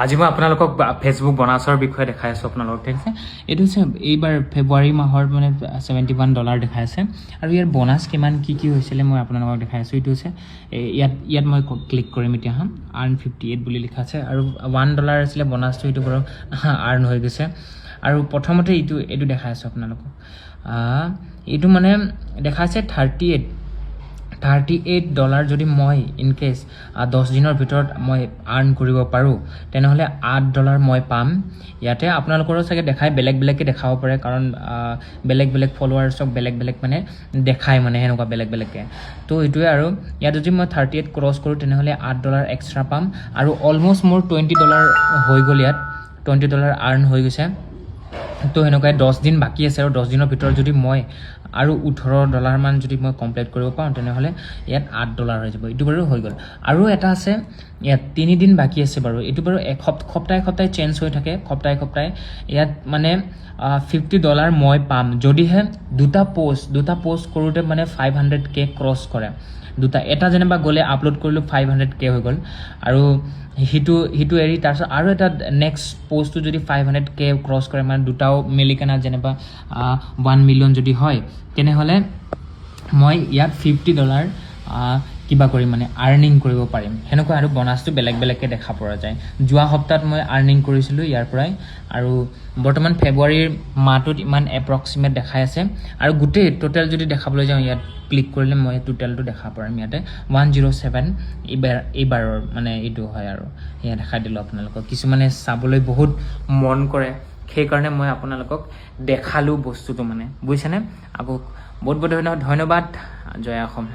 আজি মই আপোনালোকক ফেচবুক বনাছৰ বিষয়ে দেখাই আছোঁ আপোনালোকক, ঠিক আছে। এইটো হৈছে এইবাৰ ফেব্ৰুৱাৰী মাহৰ মানে $71 দেখাই আছে, আৰু ইয়াৰ বনাছ কিমান কি হৈছিলে মই আপোনালোকক দেখাই আছোঁ। এইটো হৈছে ইয়াত মই ক্লিক কৰিম এতিয়া আৰ্ণ 58 বুলি লিখা আছে, আৰু $1 আছিলে বনাছটো, এইটো বাৰু আৰ্ণ হৈ গৈছে। আৰু প্ৰথমতে এইটো দেখাই আছোঁ আপোনালোকক, এইটো মানে দেখাইছে $38 যদি মই ইনকেছ 10 দিনৰ ভিতৰত মই আৰ্ণ কৰিব পাৰোঁ, তেনেহ'লে $8 মই পাম। ইয়াতে আপোনালোকৰো চাগে দেখায়, বেলেগকৈ দেখাব পাৰে, কাৰণ বেলেগ ফলোৱাৰ্ছক বেলেগ মানে দেখায়, মানে সেনেকুৱা বেলেগকৈ। তো এইটোৱে, আৰু ইয়াত যদি মই 38 ক্ৰছ কৰোঁ তেনেহ'লে $8 এক্সট্ৰা পাম, আৰু অলম'ষ্ট মোৰ $20 হৈ গ'ল। ইয়াত $20 আৰ্ণ হৈ গৈছে। তো সেনেকুৱাই 10 দিন বাকী আছে, আৰু 10 দিনৰ ভিতৰত যদি মই আৰু $18 মান যদি মই কমপ্লিট কৰিব পাৰোঁ, তেনেহ'লে ইয়াত $8 হৈ যাব। এইটো বাৰু হৈ গ'ল। আৰু এটা আছে ইয়াত 3 দিন বাকী আছে বাৰু, এইটো বাৰু সপ্তাহে চেঞ্জ হৈ থাকে, সপ্তাহে। ইয়াত মানে $50 মই পাম যদিহে দুটা পোষ্ট কৰোঁতে মানে 500K ক্ৰছ কৰে। এটা যেনিবা গ'লে আপলোড কৰিলোঁ 500K হৈ গ'ল, আৰু সিটো এৰি তাৰপিছত আৰু এটা নেক্সট পষ্টটো যদি 500K ক্ৰছ কৰে, মানে দুটাও মিলি কেনে যেনিবা 1 মিলিয়ন যদি হয়, তেনেহ'লে মই ইয়াত $50 কিবা কৰি মানে আৰ্নিং কৰিব পাৰিম। সেনেকুৱা, আৰু বনাছটো বেলেগকৈ দেখা পৰা যায়। যোৱা সপ্তাহত মই আৰ্নিং কৰিছিলোঁ ইয়াৰ পৰাই, আৰু বৰ্তমান ফেব্ৰুৱাৰীৰ মাহটোত ইমান এপ্ৰক্সিমেট দেখাই আছে। আৰু গোটেই টোটেল যদি দেখাবলৈ যাওঁ, ইয়াত ক্লিক কৰিলে মই টোটেলটো দেখা পাৰিম। ইয়াতে 107 এইবাৰৰ মানে এইটো হয়, আৰু সেয়া দেখাই দিলোঁ আপোনালোকক। কিছুমানে চাবলৈ বহুত মন কৰে, সেইকাৰণে মই আপোনালোকক দেখালোঁ বস্তুটো, মানে বুজিছেনে। আকৌ বহুত ধন্যবাদ। জয় অসম।